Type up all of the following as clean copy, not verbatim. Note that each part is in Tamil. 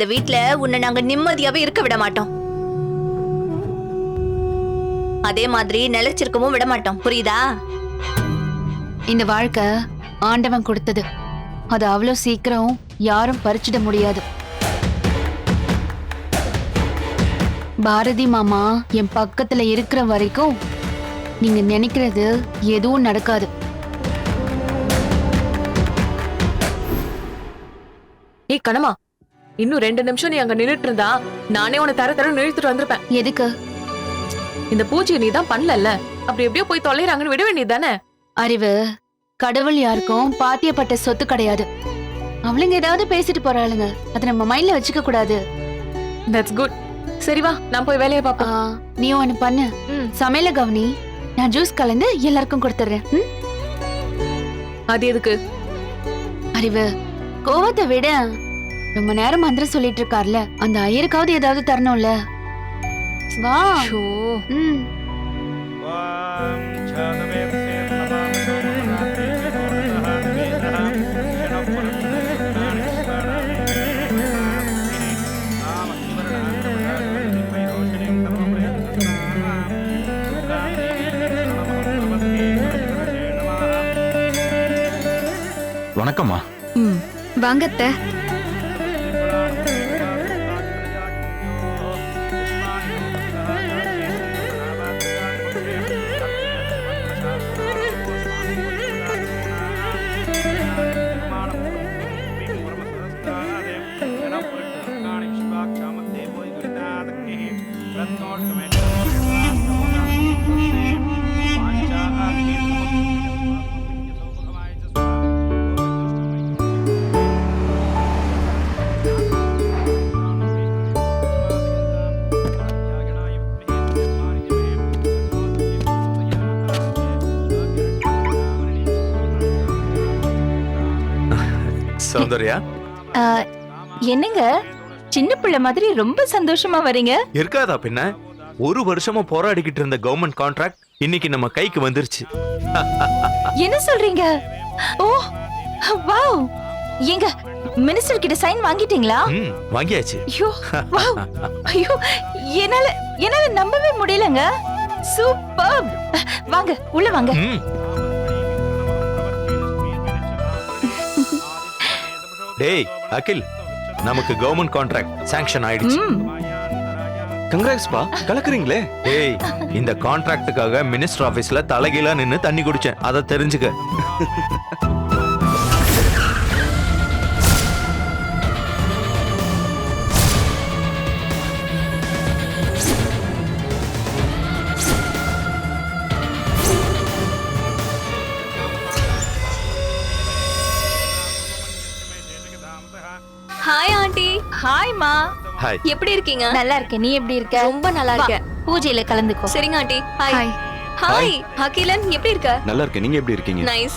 இந்த வீட்ல உன்னை நாங்க நிம்மதியாவே இருக்க விட மாட்டோம். அதே மாதிரி நிலைச்சிருக்கவும் விட மாட்டோம். புரியுதா? இந்த வாழ்க்கை ஆண்டவன் கொடுத்தது. அது அவ்வளவு சீக்கிரம் யாரும் பறிச்சிட முடியாது. பாரதி மாமா என் பக்கத்துல இருக்கிற வரைக்கும் நீங்க நினைக்கிறது எதுவும் நடக்காது. ஏய் கனமா, இன்னும் 2 நிமிஷம் நீ அங்க நின்னுட்டு இருந்தா நானே உன்னை தர நிறுத்திட்டு வந்திருப்பேன். எதுக்கு? இந்த பூஜையை நீ தான் பண்ணல, அப்படி எப்படியோ போய் தொலைறாங்கன்னு விட வேண்டியது தானே? அறிவு, கடவுள் யாருக்கும் பாத்தியப்பட்ட சொத்து கிடையாது. அவளுங்க ஏதாவது பேசிட்டு போறாளுங்க, அதை நம்ம மைண்ட்ல வச்சுக்க கூடாது. That's good. சரி வா, நான் போய் வேலையை பாப்பேன். நீ ஒண்ணு பண்ணு, சமையல கவனி. நான் ஜூஸ் கலந்து எல்லாருக்கும் கொடுத்துறேன். அது எதுக்கு? அறிவு, கோவத்தை விட ரொம்ப நேரம் மந்திரம் சொல்லிட்டு இருக்கார்ல, அந்த ஐயருக்காவது ஏதாவது தரணும்ல. வா. வணக்கம்மா. வாங்கத்த. சௌந்தர்யா, என்னங்க சின்ன பிள்ளை மாதிரி ரொம்ப சந்தோஷமா வரீங்க? இருக்காதா பின்ன? 1 வருஷமா போராடிக்கிட்டு இருந்த கவர்மெண்ட் கான்ட்ராக்ட் இன்னைக்கு நம்ம கைக்கு வந்துருச்சு. என்ன சொல்றீங்க? ஓ வாவ்! எங்க மினிஸ்டர் கிட்ட சைன் வாங்கிட்டீங்களா? வாங்கியாச்சு. ஐயோ வாவ்! ஐயோ என்னால நம்பவே முடியலங்க. சூப்பர்! வாங்க உள்ள வாங்க. டேய் அகில், நமக்கு கவர்மெண்ட் கான்ட்ராக்ட் சாங்ஷன் ஆயிடுச்சு. கங்க்ராட்ஸ் பா, கலக்குறீங்களே. டேய், இந்த கான்ட்ராக்டுக்காக மினிஸ்டர் ஆபீஸ்ல தலைகீழா நின்னு தண்ணி குடிச்சேன், அதை தெரிஞ்சுக்க. Hi aunty. ஹாய் மா. ஹாய். எப்படி இருக்கீங்க? நல்லா இருக்கேன். நீ எப்படி இருக்க? ரொம்ப நல்லா இருக்கேன். பூஜையில கலந்துக்கோ. சரிங்க ஆண்டி. ஹாய். ஹாய் அகிலன், எப்படி இருக்க? நல்லா இருக்கேன். நீங்க எப்படி இருக்கீங்க? நைஸ்.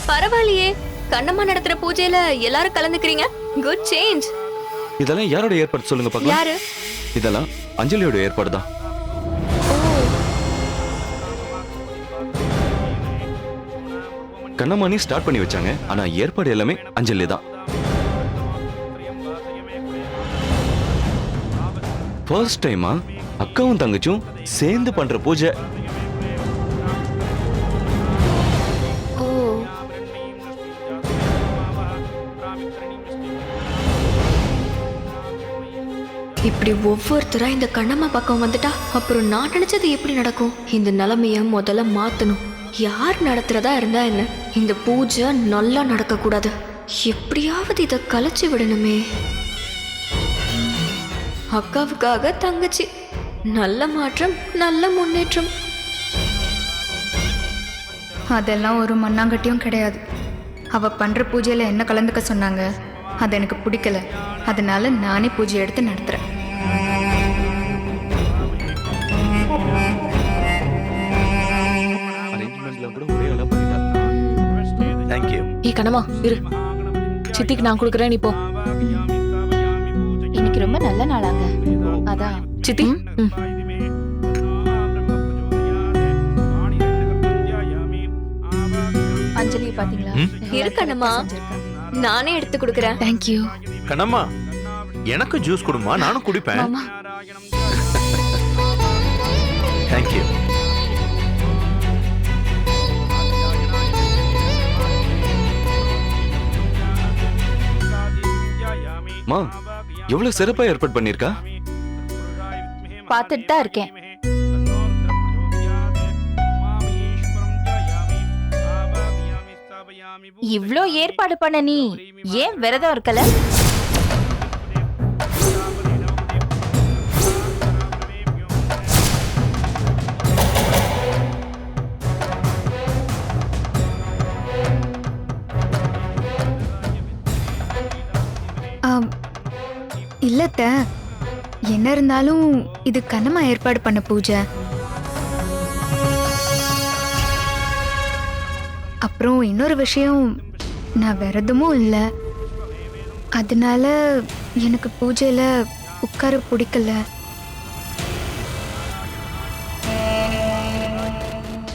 பரவாயில்லையே, கண்ணம்மா நடத்துற பூஜையில எல்லாரும் கலந்துக்கிறீங்க. Good change. இதெல்லாம் யாரோட ஏற்பாடு சொல்லுங்க பார்க்கலாம். யாரு? இதெல்லாம் அஞ்சலியோட ஏற்பாடு தான். கண்ணம்மானி ஸ்டார்ட் பண்ணி வச்சாங்க, ஆனா ஏற்பாடு எல்லாமே அஞ்சலி தான். ஃபர்ஸ்ட் டைமா அக்காவும் தங்கச்சும் சேர்ந்து பண்ற பூஜை. இப்படி ஒவ்வொருத்தரா இந்த கண்ணம்மா பக்கம் வந்துட்டா அப்புறம் நான் நினைச்சது எப்படி நடக்கும்? இந்த நிலைமைய முதல்ல மாத்தணும். யார் நடத்துறதா இருந்தா என்ன, இந்த பூஜை நல்லா நடக்க கூடாது. எப்படியாவது இதை கலைச்சு விடணுமே. அக்காவுக்காக தங்கச்சி, நல்ல மாற்றம், நல்ல முன்னேற்றம். அதெல்லாம் ஒரு மண்ணாங்கட்டியும் கிடையாது. அவ பண்ற பூஜையில என்ன கலந்துக்க சொன்னாங்க, அது எனக்கு பிடிக்கல. அதனால நானே பூஜை எடுத்து நடத்துறேன். ஏய் கனமா இரு, சித்திக்கு நான் கொடுக்குறேன், நீ போ. இன்னைக்கு ரொம்ப நல்ல நாளாங்க, அதான். சித்தி அஞ்சலி பாத்தீங்களா? இரு கண்ணம்மா, நானே எடுத்து கொடுக்குறேன். தேங்க்யூ. கண்ணம்மா, எனக்கு ஜூஸ் கொடுமா, நானும் குடிப்பேன். மாமா தேங்க்யூ. மா எவ்வளவு சிறப்பா ஏற்பாடு பண்ணிருக்கா. பார்த்துட்டு தான் இருக்கேன். இவ்ளோ ஏற்பாடு பண்ண நீ ஏன் விரதம் இருக்கல? இல்லத்த, என்ன இருந்தாலும் இது கண்ணம்மா ஏற்பாடு பண்ண பூஜை. அப்புறம் இன்னொரு விஷயம், நான் விரதமும் இல்லை, அதனால எனக்கு பூஜையில உட்கார பிடிக்கல.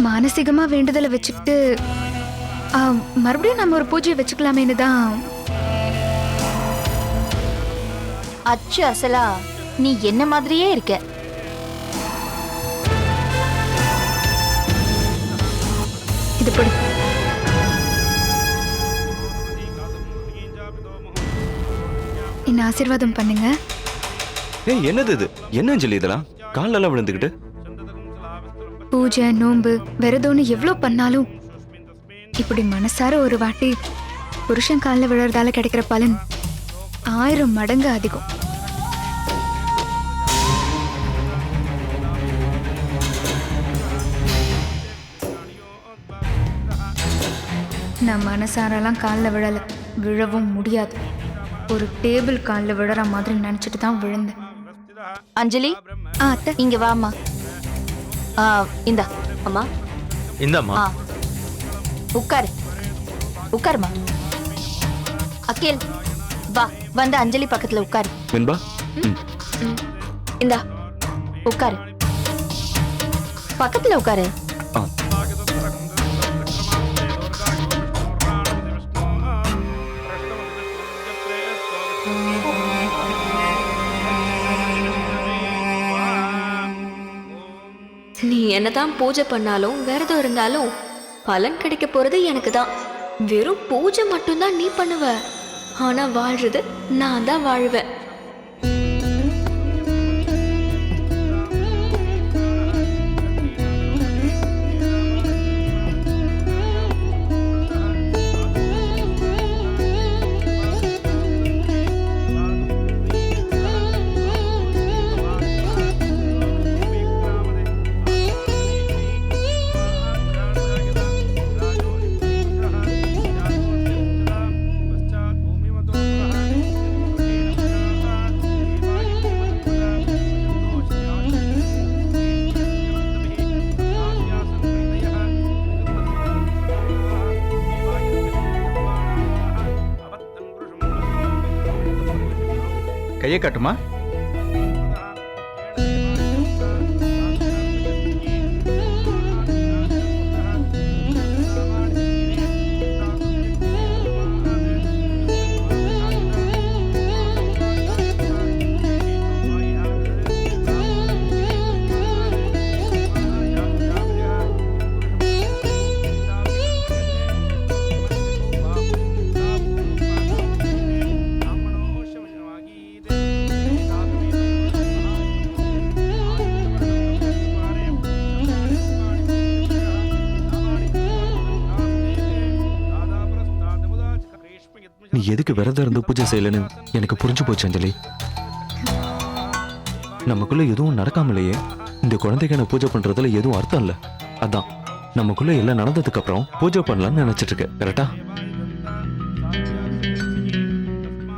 மானசீகமா வேண்டுதலை வச்சுக்கிட்டு மறுபடியும் நம்ம ஒரு பூஜையை வச்சுக்கலாமேன்னு தான். அச்சு அசலா நீ என்ன மாதிரியே இருக்க. இது படி. என்ன ஆசீர்வாதம் பண்ணுங்க. ஏய் என்னது இது, என்ன அஞ்சலி இதெல்லாம் கால்ல எல்லாம் விழுந்துக்கிட்டு. பூஜை நோன்பு விரதம்னு எவ்வளோ பண்ணாலும் இப்படி மனசார ஒரு வாட்டி புருஷன் காலில் விழுறதால கிடைக்கிற பலன் 1000 மடங்கு அதிகம். நான் மனசாரெல்லாம் காலில் விழலை, விழவும் முடியாது. ஒரு டேபிள் காலில் விழற மாதிரி நினச்சிட்டு தான் விழுந்தேன். அஞ்சலி அத்தை, இங்க வாமா. இந்தா அம்மா. இந்தாம்மா. உட்காரு உட்காருமா. அகில் வா, வந்து அஞ்சலி பக்கத்துல உட்காரு. வெண்பா இந்தா உட்காரு, பக்கத்துல உட்காரு. ஆ. நீ என்னதான் பூஜை பண்ணாலும் விரதம் இருந்தாலும் பலன் கிடைக்க போறது எனக்கு தான். வெறும் பூஜை மட்டும்தான் நீ பண்ணுவ, ஆனா வாழ்றது நான் தான் வாழ்வேன். கையை காட்டுமா. நீ எதுக்கு விரதம் இருந்து பூஜை செய்யலன்னு எனக்கு புரிஞ்சு போச்சு அஞ்சலி. நமக்குள்ள எதுவும் நடக்காமலேயே இந்த குழந்தைக்கான பூஜை பண்றதுல எதுவும் அர்த்தம் இல்ல. அதான் நமக்குள்ள எல்லாம் நடந்ததுக்கு அப்புறம் பூஜை பண்ணலாம்னு நினைச்சிட்டு இருக்க. கரெக்டா?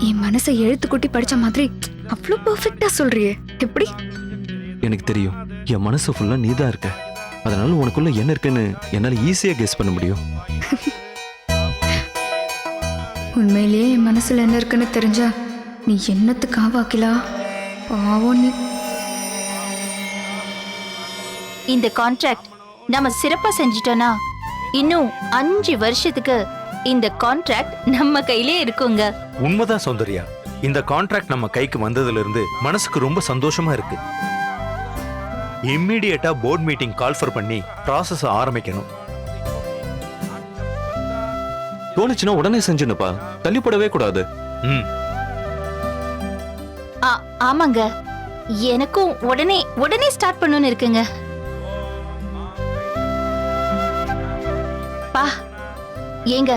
என் மனசை எழுத்து கூட்டி படிச்ச மாதிரி அவ்வளோ பெர்ஃபெக்ட்டா சொல்றியே, எப்படி? எனக்கு தெரியும், என் மனசு ஃபுல்லா நீதான் இருக்க. அதனால உனக்குள்ள என்ன இருக்குன்னு என்னால ஈஸியா கெஸ் பண்ண முடியும். உண்மையிலேயே என் மனசுல என்ன இருக்குன்னு தெரிஞ்சா நீ என்னத்துக்கு ஆவாக்கிலா? பாவம் நீ. இந்த கான்ட்ராக்ட் நம்ம சிறப்பா செஞ்சிட்டோம்னா இன்னும் 5 வருஷத்துக்கு இந்த கான்ட்ராக்ட் நம்ம கையிலே இருக்குங்க. உண்மைதான் சௌந்தர்யா. இந்த கான்ட்ராக்ட் நம்ம கைக்கு வந்ததுல இருந்து மனசுக்கு ரொம்ப சந்தோஷமா இருக்கு. இம்மிடியேட்டா போர்ட் மீட்டிங் கால்ஃபர் பண்ணி ப்ராசஸ் ஆரம்பிக்கணும். தோணுச்சுன்னா உடனே செஞ்சுனுப்பா, தள்ளிப்படவே கூடாது. ம் ஆமாங்க, எனக்கும் உடனே ஸ்டார்ட் பண்ணணும்னு இருக்குங்க. பா ஏங்க,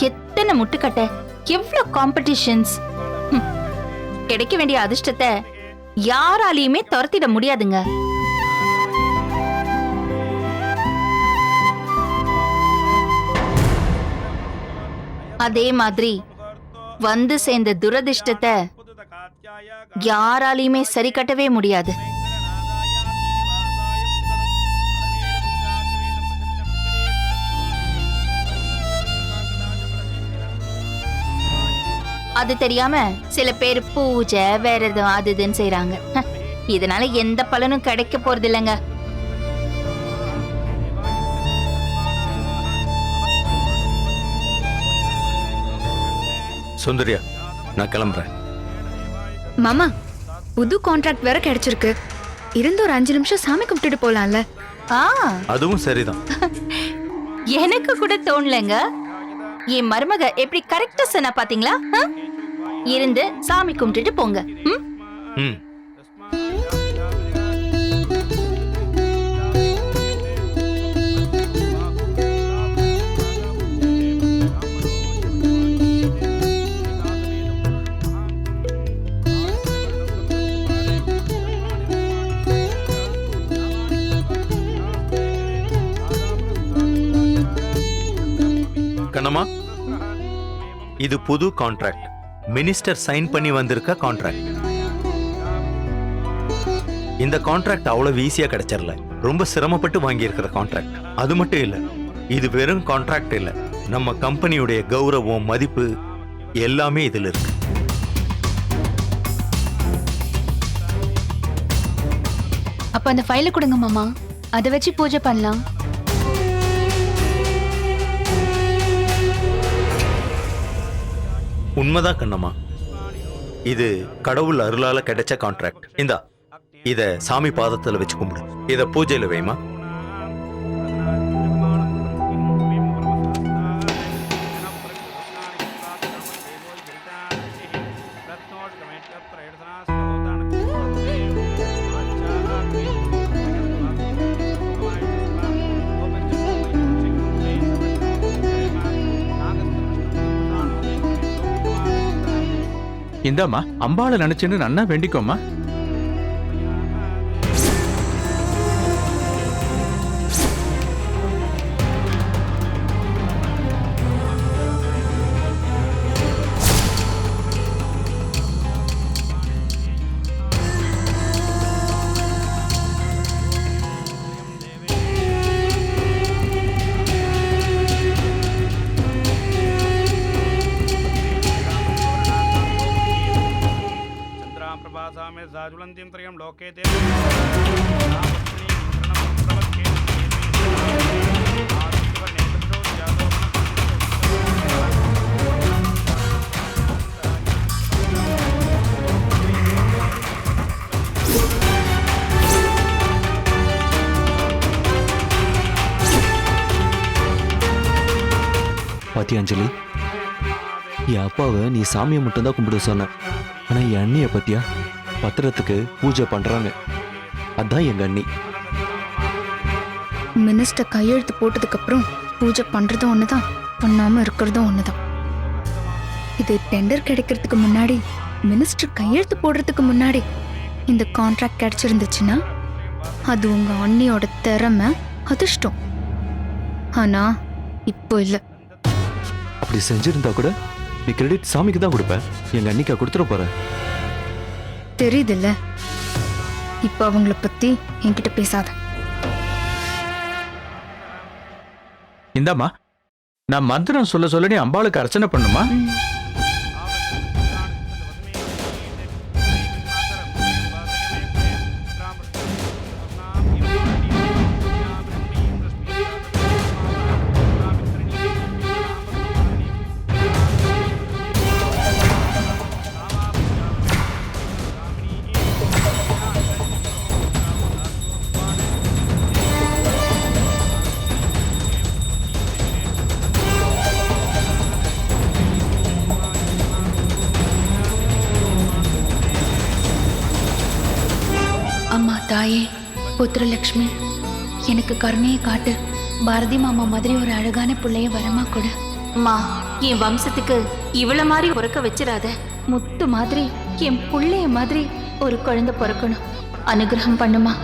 எத்தனை முட்டுக்கட்டை, எவ்வளவு காம்படிஷன்ஸ். கிடைக்க வேண்டிய அதிர்ஷ்டத்தை யாராலையுமே துரத்திட முடியாதுங்க. அதே மாதிரி வந்து சேர்ந்த துரதிர்ஷ்டத்தை யாராலையுமே சரி கட்டவே முடியாது. அது தெரியாம சில பேர் பூஜை விரதம் அது இதுன்னு செய்யறாங்க. இதனால எந்த பலனும் கிடைக்க போறது இல்லைங்க. சுந்தரியா, நான் கிளம்புறேன். மாமா, புது கான்ட்ராக்ட் வேற கிடைச்சிருக்கு. இருந்து ஒரு 5 நிமிஷம் சாமி கும்பிட்டுட்டு போலாம்ல. அதுவும் சரிதான். எனக்கு கூட தோணலங்க. என் மருமக எப்படி கரெக்டா சொன்னா பாத்தீங்களா? இருந்து சாமி கும்பிட்டுட்டு போங்க. ம் கண்ணம்மா, இது புது கான்ட்ராக்ட். மினிஸ்டர் சைன் பண்ணி வந்திருக்க கான்ட்ராக்ட். இந்த கான்ட்ராக்ட் அவ்வளவு ஈஸியா கிடைச்சிடல. ரொம்ப சிரமப்பட்டு வாங்கி இருக்கிற கான்ட்ராக்ட். அது மட்டும் இல்ல, இது வெறும் கான்ட்ராக்ட் இல்ல, நம்ம கம்பெனியுடைய கௌரவம், மதிப்பு எல்லாமே இதுல இருக்கு. அப்ப அந்த ஃபைல கொடுங்க மாமா, அதை வச்சு பூஜை பண்ணலாம். உண்மைதான் கண்ணம்மா, இது கடவுள் அருளால கிடைச்ச கான்ட்ராக்ட். இந்தா, இத சாமி பாதத்துல வச்சு கும்பிடு. இத பூஜையில வைமா. இந்தாம்மா, அம்பாளை நினைச்சுன்னு நன்னா வேண்டிக்கோமா. பாத்தி அஞ்சலி, என் அப்பாவை நீ சாமியை மட்டும்தான் கும்பிட சொன்ன. ஆனா என் அண்ணிய பத்தியா, பத்திரத்துக்கு பூஜை பண்றாங்க. அதான் எங்க அண்ணி. மினிஸ்டர் கையெழுத்து போட்டதுக்கு அப்புறம் பூஜை பண்றதும் ஒண்ணுதான், பண்ணாம இருக்கிறதும் ஒண்ணுதான். இது டெண்டர் கிடைக்கிறதுக்கு முன்னாடி, மினிஸ்டர் கையெழுத்து போடுறதுக்கு முன்னாடி இந்த கான்ட்ராக்ட் கிடைச்சிருந்துச்சுன்னா அது உங்க அண்ணியோட திறமை, அதிர்ஷ்டம். ஆனா இப்போ இல்ல. அப்படி செஞ்சிருந்தா கூட நீ கிரெடிட் சாமிக்கு தான் கொடுப்ப, எங்க அன்னிக்கா கொடுத்துட போற. தெரியுதுல்ல, இப்ப அவங்கள பத்தி என்கிட்ட பேசாத. இந்தாம்மா, நான் மந்திரம் சொல்ல சொல்ல நீ அம்பாளுக்கு அர்ச்சனை பண்ணுமா. புத்திரலக்ஷ்மி, எனக்கு கருணையை காட்டு. பாரதி மாமா மாதிரி ஒரு அழகான பிள்ளைய வரமா கொடு. மா, என் வம்சத்துக்கு இவ்வளவு மாதிரி பிறக்க வச்சிடாத. முத்து மாதிரி என் புள்ளைய மாதிரி ஒரு குழந்தை பிறக்கணும். அனுகிரகம் பண்ணுமா.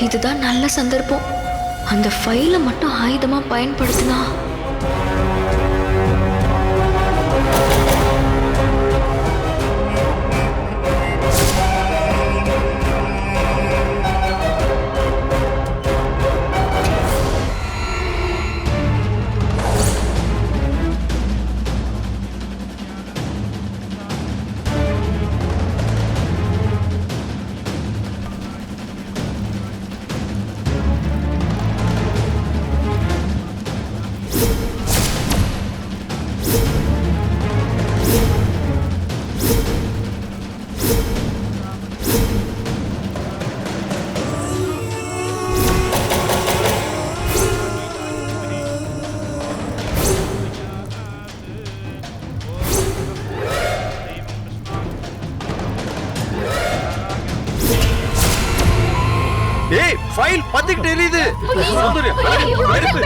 இதுதான் நல்ல சந்தர்ப்பம். அந்த ஃபைலை மட்டும் ஆயுதமா பயன்படுத்தினா. ஏய், ஃபைல் பத்திக்கிட்டு எரியுது. சௌந்தர்யா, நெருப்பு,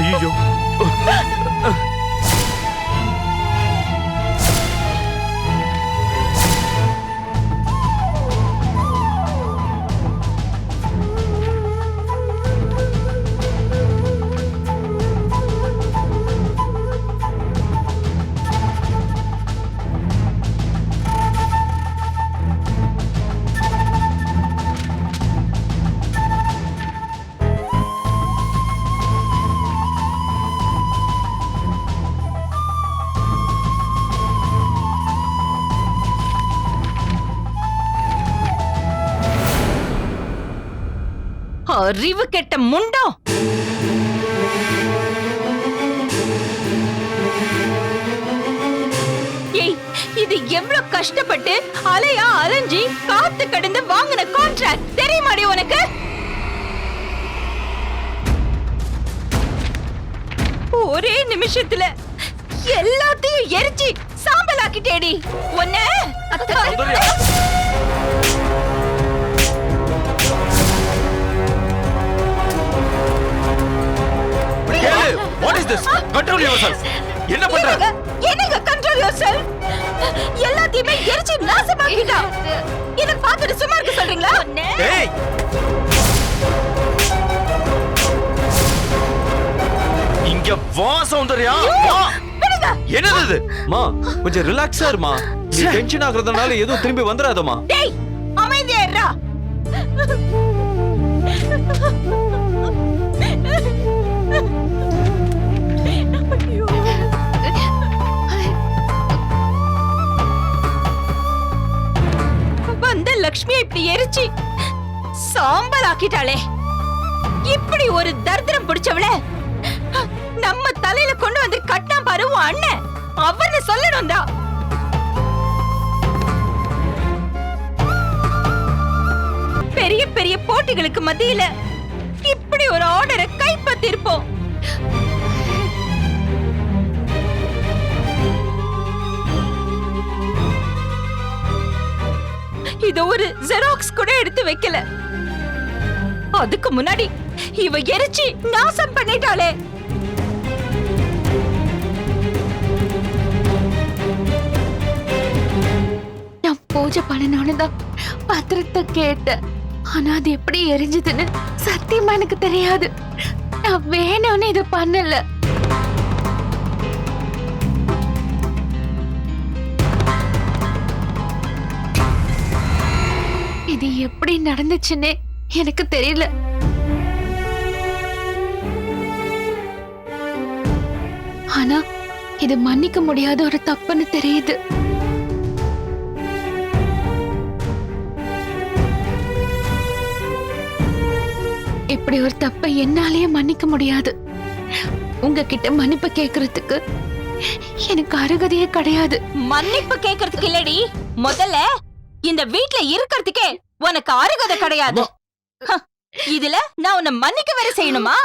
ஐயோ. அறிவு கெட்ட முண்டம். ஏய், இது எவ்வளவு கஷ்டப்பட்டு அலையா அலைஞ்சி காத்து கடந்து வாங்கின கான்ட்ராக்ட் தெரியுமாடி உனக்கு? ஒரே நிமிஷத்துல எல்லாத்தையும் எரிச்சு சாம்பலாக்கிட்டேடி உன்ன. What is this? Control yourself. என்ன பண்ற? என்னங்க control yourself? எல்லாத்தையுமே எரிச்சு நாசமாக்கிட்டா. இத பார்த்துட்டு சும்மா இருக்க சொல்றீங்களா? ஏய், இங்க வா சௌந்தர்யா, வா. என்னது இது? மா, கொஞ்சம் ரிலாக்ஸா இருமா. நீ டென்ஷன் ஆகுறதுனால எதுவும் திரும்பி வந்துடாதமா. டேய், அமைதியா இருடா. வந்த லக்ஷ்மியை இப்படி எரிச்சு சாம்பல் ஆக்கிட்டாளே. இப்படி ஒரு தரித்திரம் பிடிச்சவள நம்ம தலையில கொண்டு வந்து கட்டினா பாரு உன் அண்ணன். அவன்னு சொல்லணும் தான். பெரிய பெரிய போட்டிகளுக்கு மத்தியில இப்படி ஒரு ஆர்டரை கைப்பற்றிருப்போம். இத ஒரு ஜெராக்ஸ் கூட எடுத்து வைக்கல. அதுக்கு முன்னாடி இவ எரிச்சு நாசம் பண்ணிட்டாளே. நான் பூஜை பண்ணணும்னுதான் பத்திரத்தை கேட்டேன். ஆனா அது எப்படி எரிஞ்சதுன்னு சத்தியமா எனக்கு தெரியாது. நான் வேணும்னு இதை பண்ணல. இது எப்படி நடந்துச்சுன்னே எனக்கு தெரியல. ஆனா இது மன்னிக்க முடியாத ஒரு தப்புன்னு தெரியுது. இப்படி ஒரு தப்பை என்னாலேயே மன்னிக்க முடியாது. உங்ககிட்ட மன்னிப்பு கேக்குறதுக்கு எனக்கு அருகதையே கிடையாது. மன்னிப்பு கேக்குறதுக்கு இல்லடி, முதல்ல இந்த வீட்ல இருக்கிறதுக்கே உனக்கு அருகதை கிடையாது. ஹ, இதுல நான் உன்னை மன்னிக்க வேற செய்யணுமா?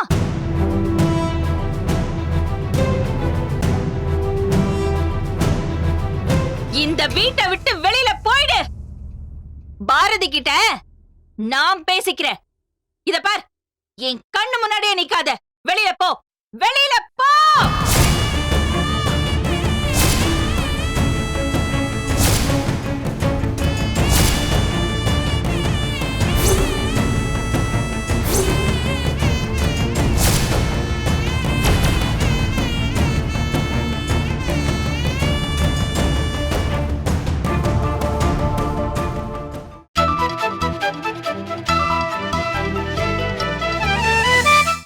இந்த வீட்டை விட்டு வெளியில போயிடு. பாரதி கிட்ட நான் பேசிக்கிறேன். இத பார், என் கண்ணு முன்னாடியே நிக்காத. வெளியில போ, வெளியில போ.